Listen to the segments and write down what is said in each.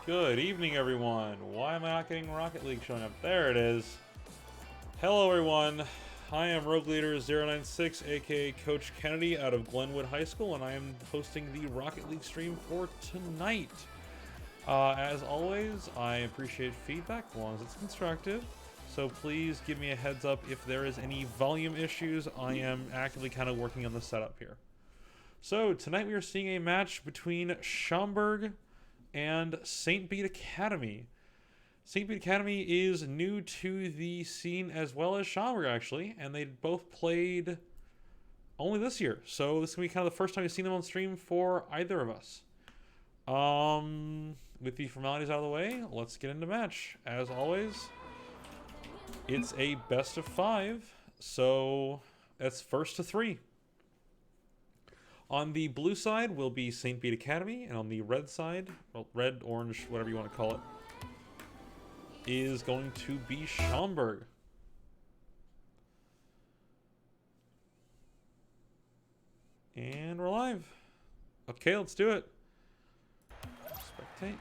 Good evening, everyone. Why am I not getting Rocket League showing up? There it is. Hello, everyone. I am Rogue Leader 096, aka Coach Kennedy, out of Glenwood High School, and I am hosting the Rocket League stream for tonight. As always, I appreciate feedback as long as it's constructive. So please give me a heads up if there is any volume issues. I am actively kind of working on the setup here. So tonight we are seeing a match between Schaumburg and St. Bede Academy. St. Bede Academy is new to the scene as well as Schaumburg, actually, and they both played only this year. So this is going to be kind of the first time you've seen them on stream for either of us. With the formalities out of the way, let's get into match. As always, it's a best of 5, so that's first to 3. On the blue side will be St. Bede Academy, and on the red side, well, red, orange, whatever you want to call it, is going to be Schaumburg. And we're live. Okay, let's do it. Spectate.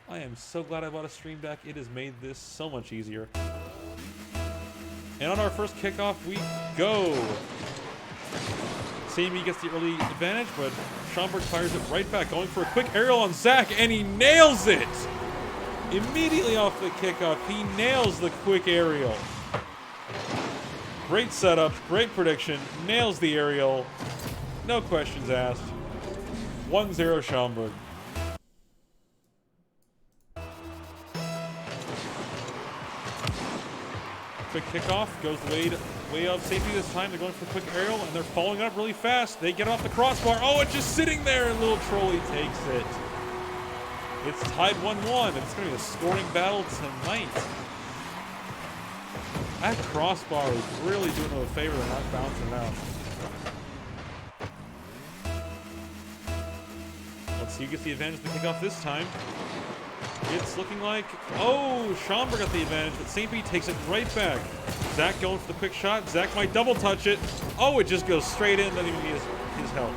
I am so glad I bought a stream deck. It has made this so much easier. And on our first kickoff, we go. Sammy gets the early advantage, but Schaumburg fires it right back, going for a quick aerial on Zach, and he nails it! Immediately off the kickoff, he nails the quick aerial. Great setup, great prediction, nails the aerial. No questions asked. 1-0 Schaumburg. Quick kickoff, goes way up safety this time. They're going for a quick aerial, and they're following up really fast. They get off the crossbar. Oh, it's just sitting there, and little Trolley takes it. It's tied 1-1. It's going to be a scoring battle tonight. That crossbar is really doing them a favor and not bouncing out. Let's see who gets the advantage of the kickoff this time. It's looking like, oh, Schaumburg got the advantage, but St. Bede takes it right back. Zach going for the quick shot. Zach might double touch it. Oh, it just goes straight in. Doesn't even need his help.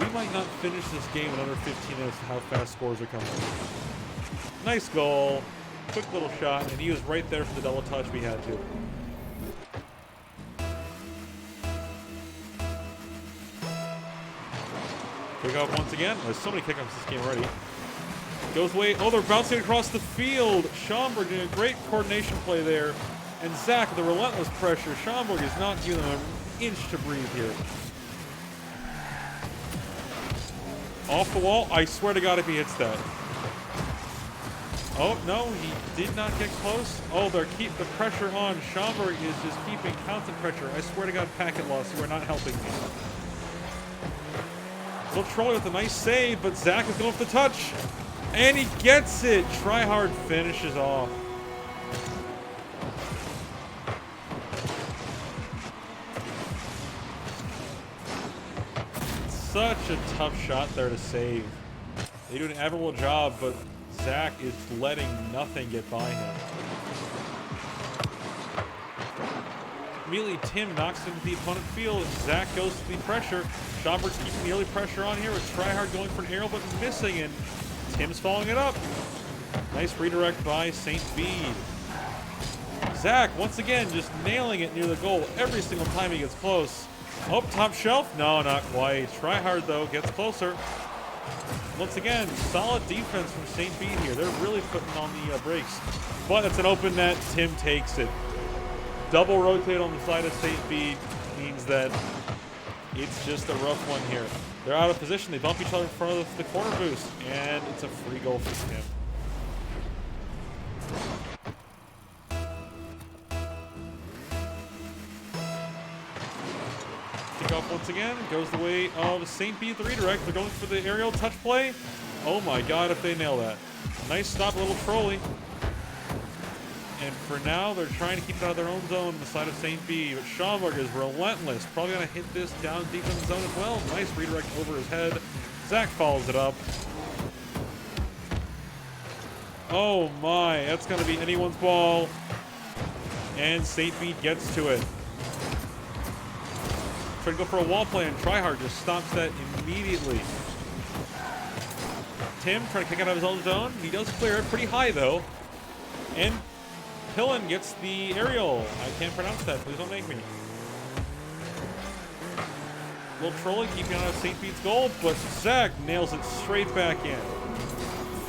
We might not finish this game in under 15 minutes with how fast scores are coming. Nice goal. Quick little shot, and he was right there for the double touch we had to. Kickoff once again. There's so many kickoffs this game already. Goes away. Oh, they're bouncing across the field. Schaumburg doing a great coordination play there. And Zach with the relentless pressure. Schaumburg is not giving them an inch to breathe here. Off the wall. I swear to God if he hits that. Oh, no, he did not get close. Oh, they're keep the pressure on. Schaumburg is just keeping constant pressure. I swear to God, packet loss. You are not helping me. Little Trolley with a nice save, but Zach is going for the touch. And he gets it. Tryhard finishes off. Such a tough shot there to save. They do an admirable job, but Zach is letting nothing get by him. Immediately, Tim knocks into the opponent field, and Zach goes to the pressure. Schaumburg's keeping the early pressure on here with Tryhard going for an aerial, but missing, and Tim's following it up. Nice redirect by St. Bede. Zach, once again, just nailing it near the goal every single time he gets close. Oh, top shelf? No, not quite. Tryhard, though, gets closer. Once again, solid defense from St. Bede here. They're really putting on the brakes. But it's an open net. Tim takes it. Double rotate on the side of St. Bede means that it's just a rough one here. They're out of position. They bump each other in front of the corner boost, and it's a free goal for Tim. Kickoff once again. Goes the way of St. Bede, the redirect. They're going for the aerial touch play. Oh my God, if they nail that. Nice stop, little Trolley. And for now, they're trying to keep it out of their own zone on the side of St. Bede. But Schaumburg is relentless. Probably going to hit this down deep in the zone as well. Nice redirect over his head. Zach follows it up. Oh my, that's going to be anyone's ball. And St. Bede gets to it. trying to go for a wall play, and Tryhard just stops that immediately. Tim trying to kick out of his own zone. He does clear it pretty high, though. And Pillin gets the aerial. I can't pronounce that. Please don't make me. Little trolling, keeping out of St. Bede's goal, but Zach nails it straight back in.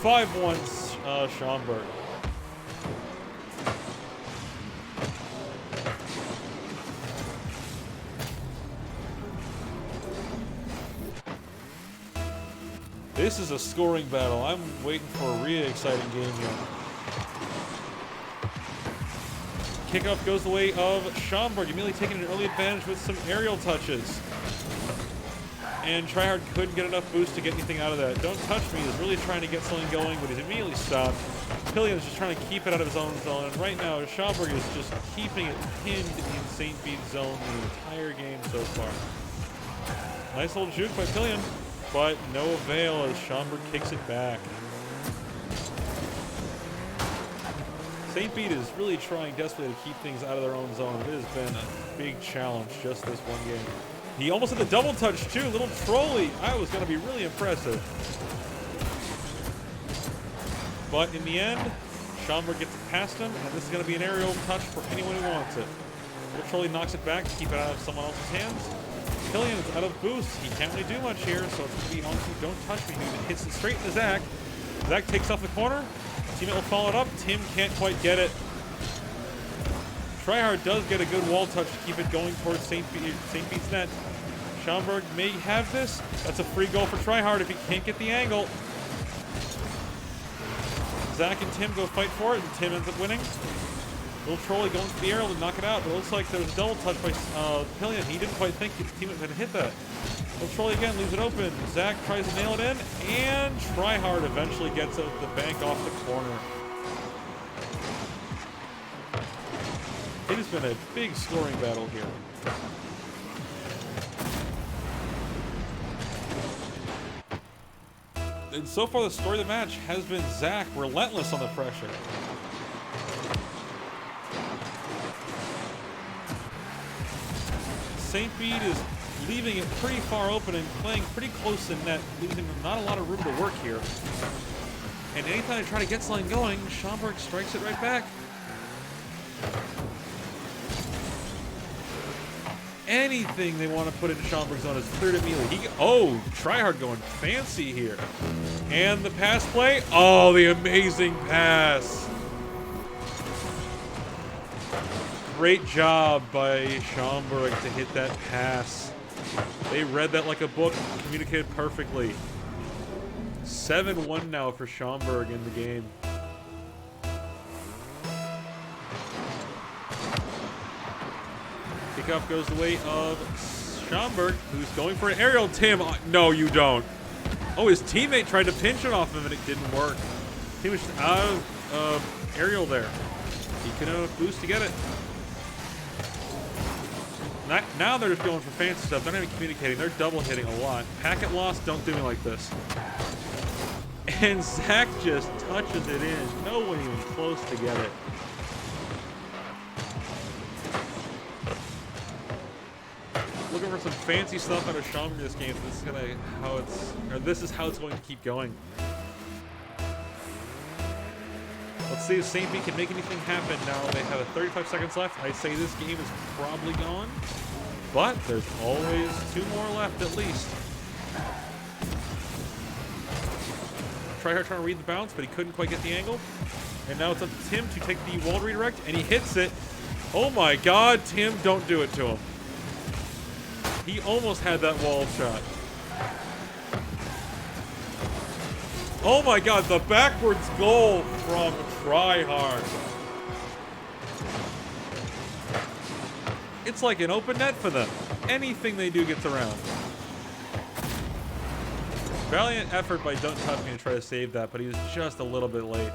5-1 Schaumburg. This is a scoring battle. I'm waiting for a really exciting game here. Kickoff goes the way of Schaumburg, immediately taking an early advantage with some aerial touches. And Tryhard couldn't get enough boost to get anything out of that. Don't touch me is really trying to get something going, but he's immediately stopped. Pillion's just trying to keep it out of his own zone, and right now Schaumburg is just keeping it pinned in St. Bede's zone the entire game so far. Nice little juke by Pillion, but no avail as Schaumburg kicks it back. St. Bede is really trying desperately to keep things out of their own zone. It has been a big challenge just this one game. He almost had the double touch too, little trolley. That was going to be really impressive. But in the end, Schaumburg gets it past him, and this is going to be an aerial touch for anyone who wants it. Little trolley knocks it back to keep it out of someone else's hands. Killian is out of boost. He can't really do much here, so it's going to be on to Don't Touch Me. He hits it straight into Zach. Zach takes off the corner. Teammate will follow it up. Tim can't quite get it. Tryhard does get a good wall touch to keep it going towards St. Bede's net. Schaumburg may have this. That's a free goal for Tryhard if he can't get the angle. Zach and Tim go fight for it, and Tim ends up winning. Little trolley going for the aerial to knock it out, but it looks like there was a double touch by Pillion. He didn't quite think his teammate was going to hit that. Little trolley again, leaves it open. Zach tries to nail it in, and Tryhard eventually gets out the bank off the corner. It has been a big scoring battle here. And so far the story of the match has been Zach relentless on the pressure. St. Bede is leaving it pretty far open and playing pretty close to net, leaving not a lot of room to work here. And anytime they try to get something going, Schaumburg strikes it right back. Anything they want to put in Schaumburg's zone is cleared immediately. Tryhard going fancy here. And the pass play. Oh, the amazing pass. Great job by Schaumburg to hit that pass. They read that like a book and communicated perfectly. 7-1 now for Schaumburg in the game. Kickoff goes the way of Schaumburg, who's going for an aerial. Tim, no, you don't. Oh, his teammate tried to pinch it off him, and it didn't work. He was just out of aerial there. He couldn't have a boost to get it. Now they're just going for fancy stuff. They're not even communicating. They're double hitting a lot. Packet loss, don't do me like this. And Zach just touches it in. No one even close to get it. Looking for some fancy stuff out of Schaumburg this game. This is how it's going to keep going. Let's see if St. Bede can make anything happen now. They have 35 seconds left. I'd say this game is probably gone, but there's always 2 more left at least. Tryhard trying to read the bounce, but he couldn't quite get the angle. And now it's up to Tim to take the wall redirect, and he hits it. Oh my God, Tim, don't do it to him. He almost had that wall shot. Oh my God, the backwards goal from Tryhard. It's like an open net for them. Anything they do gets around. Valiant effort by Don't Touch Me to try to save that, but he was just a little bit late.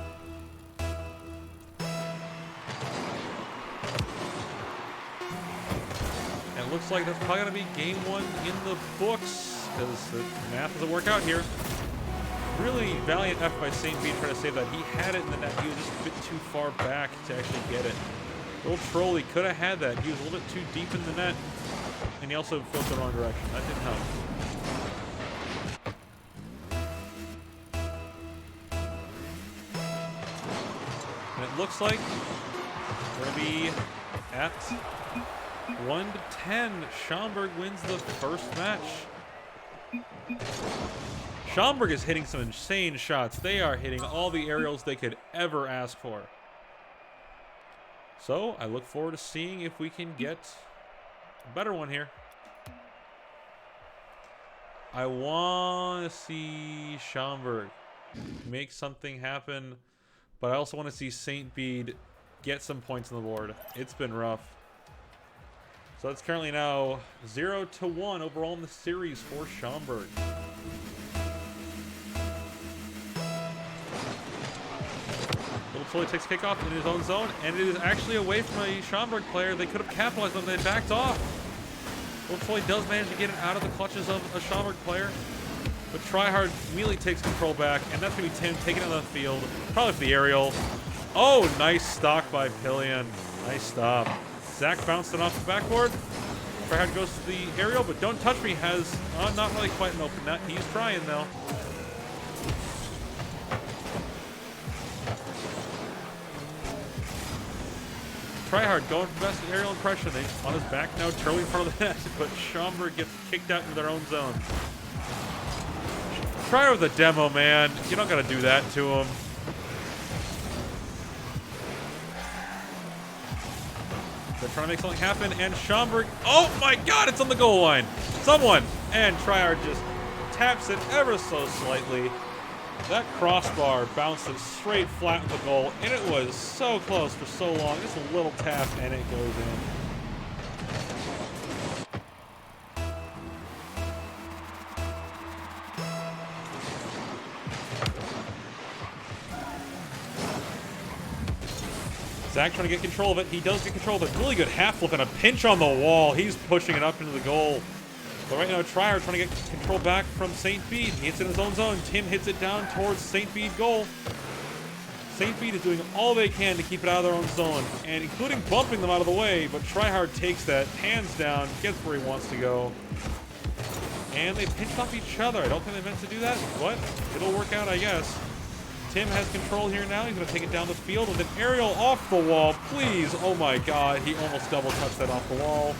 And it looks like that's probably going to be game 1 in the books, because the math doesn't work out here. Really valiant effort by St. Bede trying to save that. He had it in the net. He was just a bit too far back to actually get it. Little trolley could have had that. He was a little bit too deep in the net. And he also flipped the wrong direction. That didn't help. And it looks like we're going to be at 1-10. Schaumburg wins the first match. Schaumburg is hitting some insane shots. They are hitting all the aerials they could ever ask for. So I look forward to seeing if we can get a better one here. I want to see Schaumburg make something happen, but I also want to see St. Bede get some points on the board. It's been rough. So it's currently now 0-1 overall in the series for Schaumburg. Little Troy takes kickoff in his own zone, and it is actually away from a Schaumburg player. They could have capitalized on it, they backed off. Little Troy does manage to get it out of the clutches of a Schaumburg player, but Tryhard immediately takes control back, and that's going to be Tim taking it on the field, probably for the aerial. Oh, nice stock by Pillion. Nice stop. Zach bounced it off the backboard. Tryhard goes to the aerial, but Don't Touch Me has not really quite an open net. He's trying, though. Tryhard going for best aerial impression. They on his back now, Turley in front of the net, but Schaumburg gets kicked out into their own zone. Tryhard with a demo, man. You don't got to do that to him. They're trying to make something happen, and Schaumburg, oh my god, it's on the goal line. Someone, and Tryhard just taps it ever so slightly. That crossbar bounced it straight flat in the goal, and it was so close for so long. Just a little tap, and it goes in. Zach trying to get control of it. He does get control of it. Really good half flip and a pinch on the wall. He's pushing it up into the goal. But right now, Tryhard trying to get control back from St. Bede. He hits it in his own zone. Tim hits it down towards St. Bede goal. St. Bede is doing all they can to keep it out of their own zone, and including bumping them out of the way, but Tryhard takes that, hands down, gets where he wants to go. And they pinched off each other. I don't think they meant to do that, but it'll work out, I guess. Tim has control here now. He's going to take it down the field with an aerial off the wall. Please. Oh my god. He almost double touched that off the wall.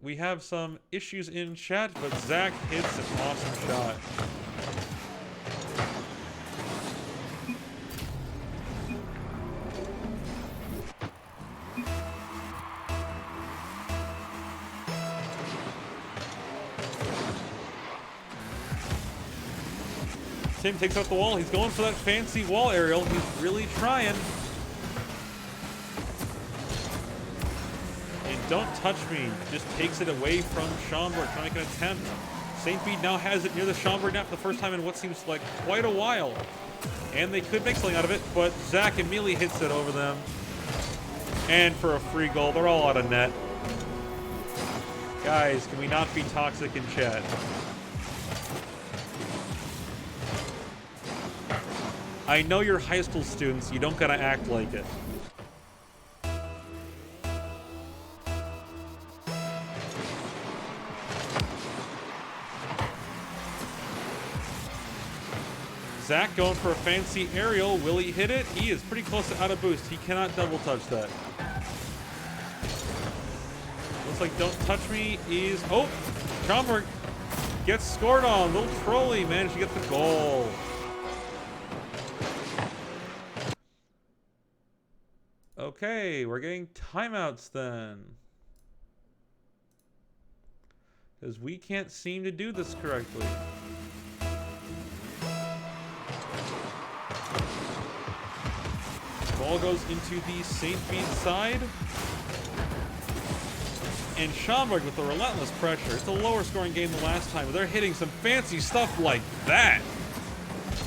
We have some issues in chat, but Zach hits an awesome shot. Tim takes out the wall. He's going for that fancy wall aerial. He's really trying. And Don't Touch Me just takes it away from Schaumburg, trying to make an attempt. St. Bede now has it near the Schaumburg net for the first time in what seems like quite a while. And they could make something out of it, but Zach immediately hits it over them. And for a free goal, they're all out of net. Guys, can we not be toxic in chat? I know you're high school students, you don't gotta act like it. Zach going for a fancy aerial. Will he hit it? He is pretty close to out of boost. He cannot double touch that. Looks like Don't Touch Me is... Oh! Schaumburg gets scored on. Little Trolley managed to get the goal. Okay, we're getting timeouts then. Because we can't seem to do this correctly. Ball goes into the St. Bede side. And Schaumburg with the relentless pressure. It's a lower scoring game than last time, but they're hitting some fancy stuff like that.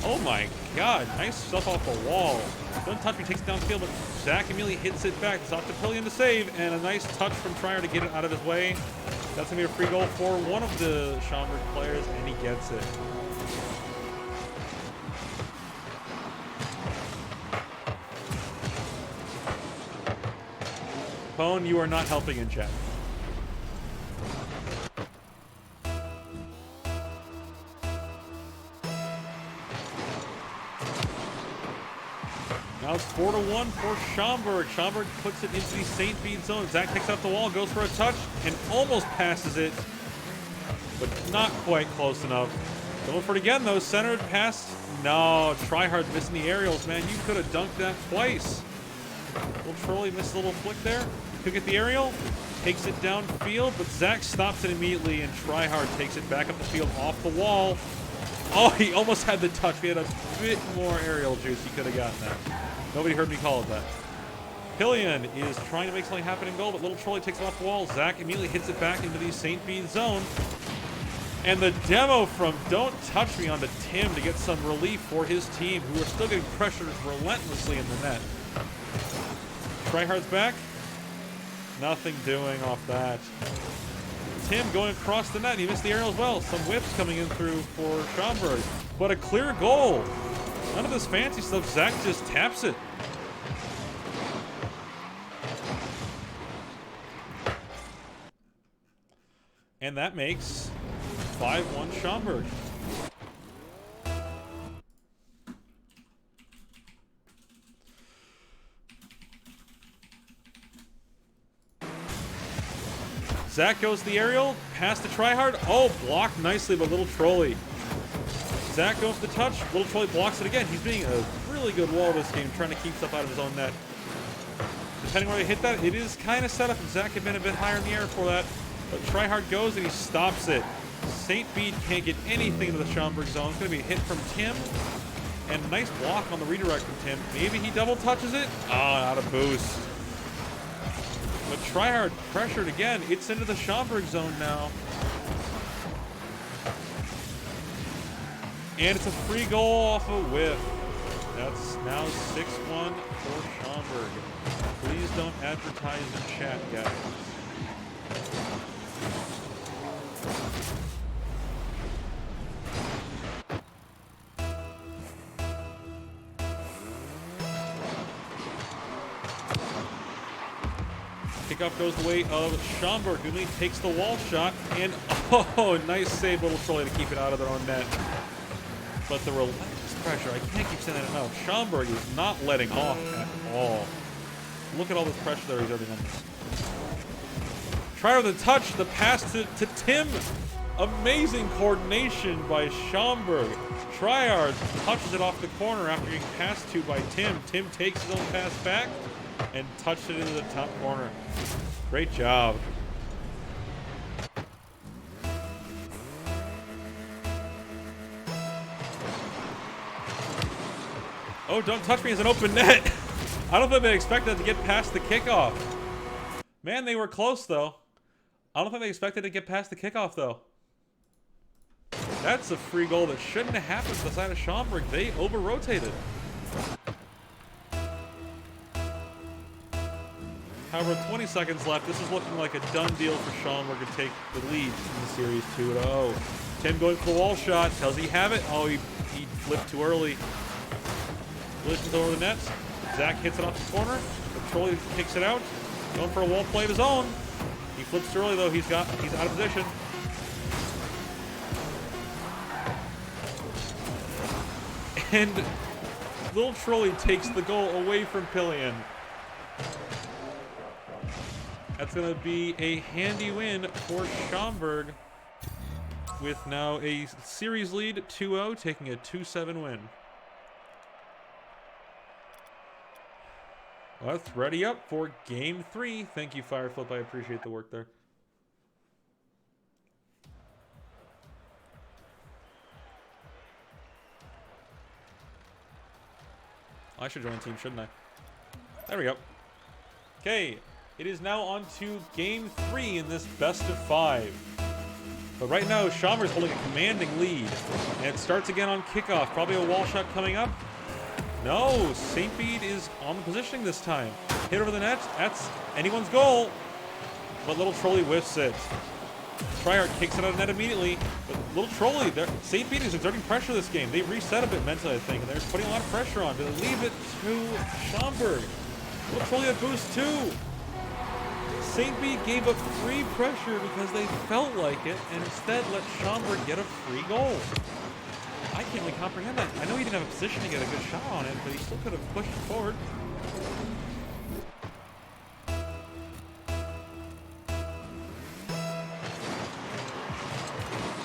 Oh my god, nice stuff off the wall. Don't Touch Me takes it downfield, but Zach immediately hits it back. It's off to Pillion to save, and a nice touch from Trier to get it out of his way. That's going to be a free goal for one of the Schaumburg players, and he gets it. Pone, you are not helping in chat. Now it's 4-1 for Schaumburg. Schaumburg puts it into the St. Bede zone. Zach takes out the wall, goes for a touch, and almost passes it, but not quite close enough. Going for it again, though. Centered pass. No, Tryhard missing the aerials, man. You could have dunked that twice. Little Trolley missed a little flick there. Could get the aerial. Takes it downfield, but Zach stops it immediately, and Tryhard takes it back up the field off the wall. Oh, he almost had the touch. We had a bit more aerial juice. He could have gotten that. Nobody heard me call it that. Pillion is trying to make something happen in goal, but Little Trolley takes it off the wall. Zach immediately hits it back into the St. Bede zone. And the demo from Don't Touch Me onto Tim to get some relief for his team, who are still getting pressured relentlessly in the net. Tryhard's back. Nothing doing off that. Tim going across the net. He missed the aerial as well. Some whips coming in through for Schaumburg. But a clear goal. None of this fancy stuff. Zach just taps it. And that makes 5-1 Schaumburg. Zach goes to the aerial, pass to Tryhard. Oh, blocked nicely by Little Trolley. Zach goes to the touch. Little Trolley blocks it again. He's being a really good wall this game, trying to keep stuff out of his own net. Depending where he hit that, it is kind of set up, and Zach had been a bit higher in the air for that. But Tryhard goes and he stops it. St. Bede can't get anything into the Schaumburg zone. It's going to be a hit from Tim. And a nice block on the redirect from Tim. Maybe he double touches it. Oh, not a boost. But Tryhard pressured again. It's into the Schaumburg zone now. And it's a free goal off a whiff. That's now 6-1 for Schaumburg. Please don't advertise in chat, guys. Kickoff goes the way of Schaumburg, who immediately takes the wall shot, and oh, nice save, Little Trolley, to keep it out of their own net. But the relentless pressure, I can't keep saying that enough. Schaumburg is not letting off at all. Look at all this pressure they're exerting on this. Try with a touch, the pass to Tim. Amazing coordination by Schaumburg. Tryhard touches it off the corner after getting passed to by Tim. Tim takes his own pass back and touched it into the top corner. Great job. Oh, Don't Touch Me is an open net. I don't think they expected that to get past the kickoff. Man, they were close, though. I don't think they expected to get past the kickoff, though. That's a free goal that shouldn't have happened to the side of Schaumburg. They over-rotated. However, 20 seconds left. This is looking like a done deal for Schaumburg to take the lead in the series 2-0. Tim going for the wall shot. Does he have it? Oh, he flipped too early. Collisions over the net. Zach hits it off the corner. The Trolley kicks it out. Going for a wall play of his own. He flips too early, though. He's out of position. And Little Trolley takes the goal away from Pillion. That's going to be a handy win for Schaumburg, with now a series lead 2-0, taking a 2-7 win. Let's ready up for Game 3. Thank you, Fireflip. I appreciate the work there. I should join the team, shouldn't I? There we go. Okay. It is now on to Game 3 in this best-of-5. But right now, Schaumburg's holding a commanding lead. And it starts again on kickoff. Probably a wall shot coming up. No, St. Bede is on the positioning this time. Hit over the net. That's anyone's goal. But Little Trolley whiffs it. Tryhard kicks it out of net immediately. But Little Trolley, St. Bede is exerting pressure this game. They reset a bit mentally, I think. And they're putting a lot of pressure on. But they leave it to Schaumburg. Little Trolley a boost too. St. Bede gave up free pressure because they felt like it, and instead let Schaumburg get a free goal. I can't really comprehend that. I know he didn't have a position to get a good shot on it, but he still could have pushed it forward.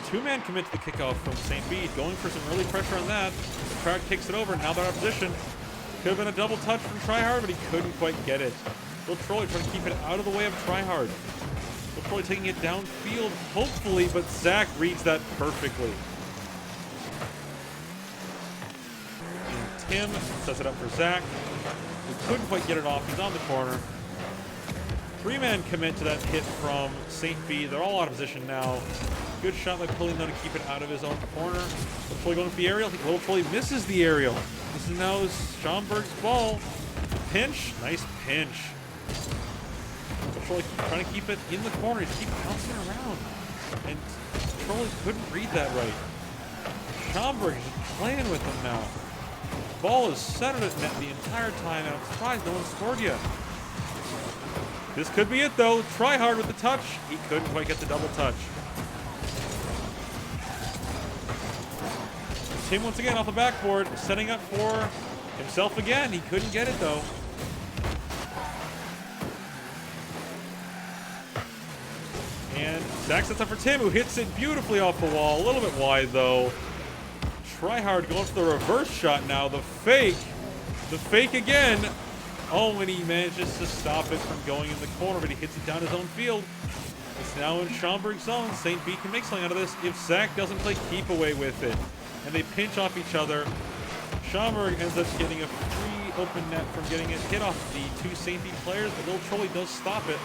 Two-man commit to the kickoff from St. Bede, going for some early pressure on that. The crowd kicks it over, now they're out of position. Could have been a double touch from Tryhard, but he couldn't quite get it. Little Trolley trying to keep it out of the way of Tryhard. Little Trolley taking it downfield, hopefully, but Zach reads that perfectly. And Tim sets it up for Zach, who couldn't quite get it off. He's on the corner. Three-man commit to that hit from St. Bede. They're all out of position now. Good shot by Pulling though to keep it out of his own corner. Little Trolley going for the aerial. I think Little Trolley misses the aerial. This is now Schaumburg's ball. Pinch. Nice pinch. Little Trolley trying to keep it in the corner. Just keep bouncing around. And Trolley couldn't read that right. Schaumburg is just playing with him now. Ball is centered at net the entire time, and I'm surprised no one scored yet. This could be it though. Tryhard with the touch. He couldn't quite get the double touch. Tim once again off the backboard, setting up for himself again. He couldn't get it though. And Zach sets up for Tim, who hits it beautifully off the wall. A little bit wide though. Tryhard going for the reverse shot now. The fake again. Oh, and he manages to stop it from going in the corner, but he hits it down his own field. It's now in Schaumburg's zone. St. Bede can make something out of this if Zach doesn't play keep away with it. And they pinch off each other. Schaumburg ends up getting a free open net from getting it hit off the two St. Bede players, but Little Trolley does stop it.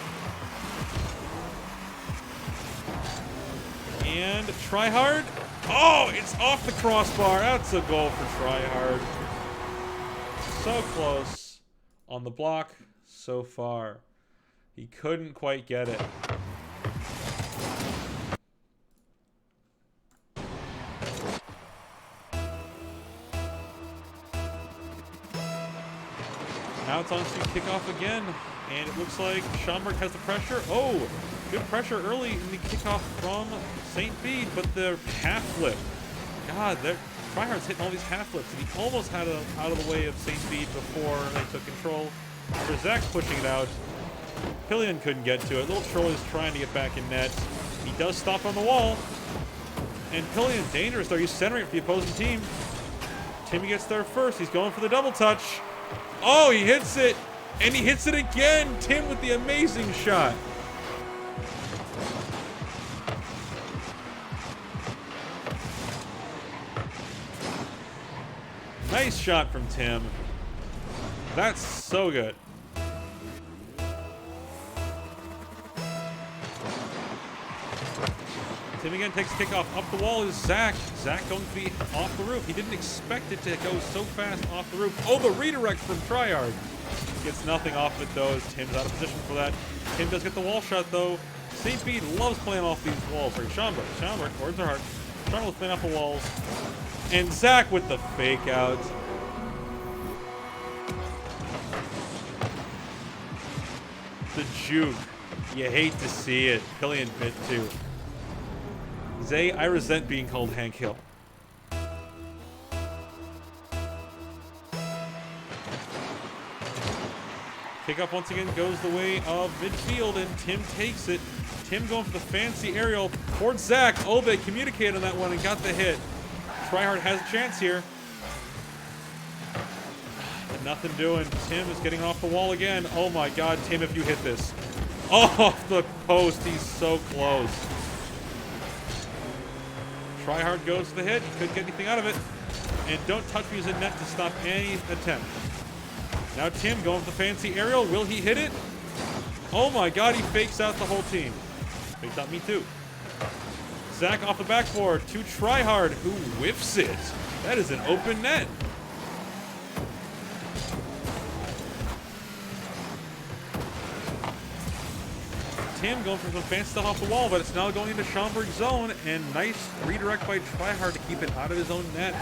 And Tryhard. Oh, it's off the crossbar. That's a goal for Tryhard. So close. On the block so far. He couldn't quite get it. Now it's on to kickoff again, and it looks like Schaumburg has the pressure. Oh, good pressure early in the kickoff from St. Bede, but the half flip. God, Tryhard's hitting all these half flips, and he almost had it out of the way of St. Bede before they took control. For Zach pushing it out. Pillion couldn't get to it. Little Trolley's trying to get back in net. He does stop on the wall. And Pillion, dangerous though. He's centering it for the opposing team. Timmy gets there first. He's going for the double touch. Oh, he hits it. And he hits it again. Tim with the amazing shot. Nice shot from Tim. That's so good. Tim again takes kickoff. Up the wall is Zach. Zach going to be off the roof. He didn't expect it to go so fast off the roof. Oh, the redirect from Tryhard. Gets nothing off it though, as Tim's out of position for that. Tim does get the wall shot though. St. Bede loves playing off these walls. Sorry, Schaumburg, words are hard. Schaumburg playing off the walls. And Zach with the fake out. The juke. You hate to see it. Pillion bit too. Zay, I resent being called Hank Hill. Kickoff once again goes the way of midfield, and Tim takes it. Tim going for the fancy aerial towards Zach. Oh, they communicated on that one and got the hit. Tryhard has a chance here. And nothing doing. Tim is getting off the wall again. Oh my God, Tim, if you hit this. Off the post, he's so close. Tryhard goes to the hit. He couldn't get anything out of it. And Don't Touch Me is in net to stop any attempt. Now Tim going for the fancy aerial. Will he hit it? Oh my God, he fakes out the whole team. Fakes out me too. Zach off the backboard to Tryhard, who whiffs it. That is an open net. Tim going for some fancy stuff off the wall, but it's now going into Schaumburg's zone, and nice redirect by Tryhard to keep it out of his own net.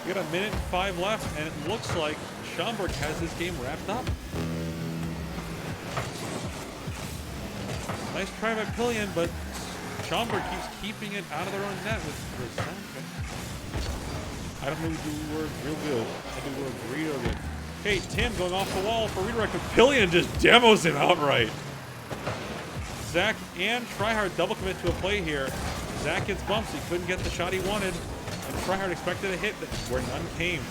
We got 1:05 left, and it looks like Schaumburg has this game wrapped up. Nice try by Pillion, but Schaumburg keeps keeping it out of their own net with Zach. I don't know who do words real good. I do words real good. Okay, Tim going off the wall for redirect, but Pillion just demos him outright. Zach and Tryhard double commit to a play here. Zach gets bumps. He couldn't get the shot he wanted. And Tryhard expected a hit where none came.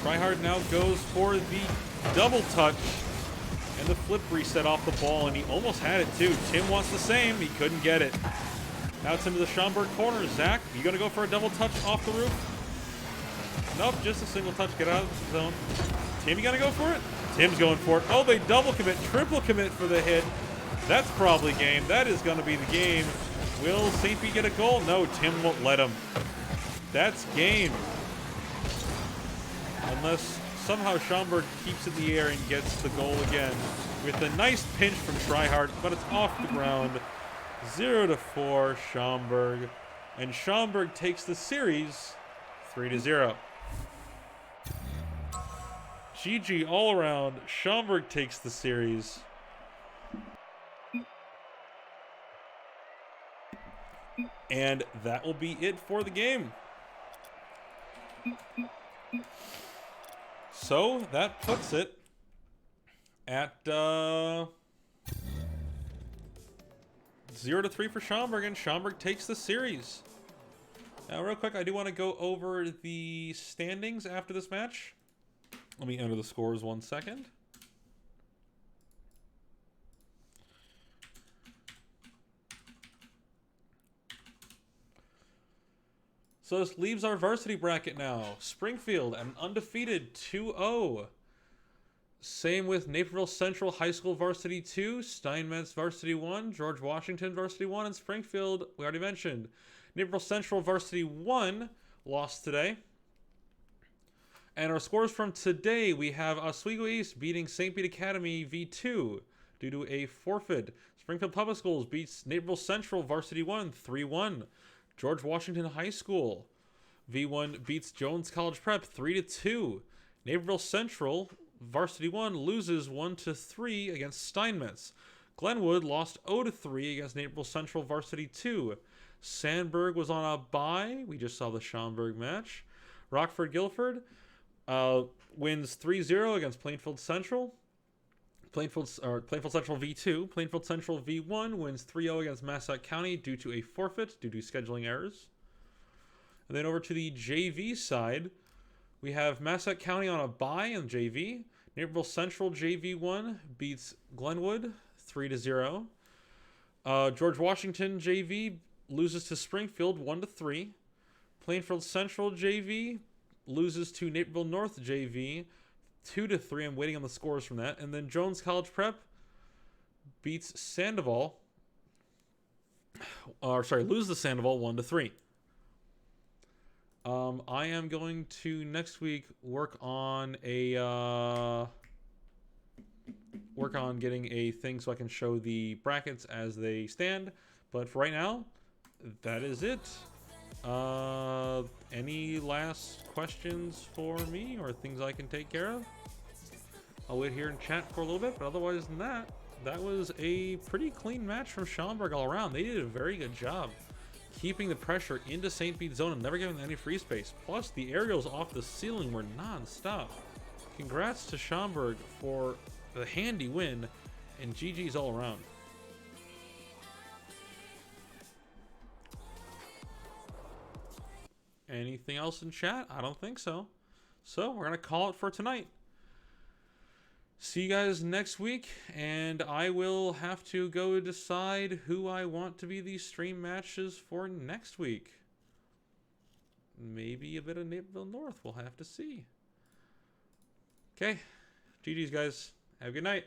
Tryhard now goes for the double touch and the flip reset off the ball, and he almost had it too. Tim wants the same. He couldn't get it. Now it's into the Schaumburg corner. Zach, you gonna go for a double touch off the roof? Nope, just a single touch. Get out of the zone. Tim, you gonna go for it? Tim's going for it. Oh, they double commit, triple commit for the hit. That's probably game. That is gonna be the game. Will St. Pete get a goal? No, Tim won't let him. That's game. Unless somehow Schaumburg keeps it in the air and gets the goal again with a nice pinch from Tryhard, but it's off the ground. 0-4 Schaumburg, and Schaumburg takes the series 3-0. GG all around. Schaumburg takes the series. And that will be it for the game. So that puts it at 0-3 for Schaumburg, and Schaumburg takes the series. Now, real quick, I do want to go over the standings after this match. Let me enter the scores 1 second. So this leaves our varsity bracket now. Springfield, an undefeated 2-0. Same with Naperville Central High School Varsity 2, Steinmetz Varsity 1, George Washington Varsity 1, and Springfield, we already mentioned. Naperville Central Varsity 1 lost today. And our scores from today, we have Oswego East beating St. Pete Academy V2 due to a forfeit. Springfield Public Schools beats Naperville Central Varsity 1 3-1. George Washington High School V1 beats Jones College Prep 3-2. Naperville Central Varsity 1 loses 1-3 against Steinmetz. Glenwood lost 0-3 against Naperville Central Varsity 2. Sandburg was on a bye. We just saw the Schaumburg match. Rockford Guilford wins 3-0 against Plainfield Central. Plainfield Central V2. Plainfield Central V1 wins 3-0 against Massac County due to a forfeit due to scheduling errors. And then over to the JV side, we have Massac County on a bye in JV. Naperville Central JV1 beats Glenwood 3-0. George Washington JV loses to Springfield 1-3. Plainfield Central JV loses to Naperville North JV 2-3. I'm waiting on the scores from that. And then Jones College Prep beats Sandoval. Loses to Sandoval 1-3. I am going to next week work on getting a thing so I can show the brackets as they stand. But for right now, that is it. Any last questions for me or things I can take care of? I'll wait here and chat for a little bit, but otherwise than that, that was a pretty clean match from Schaumburg all around. They did a very good job keeping the pressure into St. Pete's zone and never giving them any free space. Plus, the aerials off the ceiling were non-stop. Congrats to Schaumburg for the handy win, and GG's all around. Anything else in chat? I don't think so. So, we're going to call it for tonight. See you guys next week, and I will have to go decide who I want to be these stream matches for next week. Maybe a bit of Naperville North. We'll have to see. Okay. GG's, guys. Have a good night.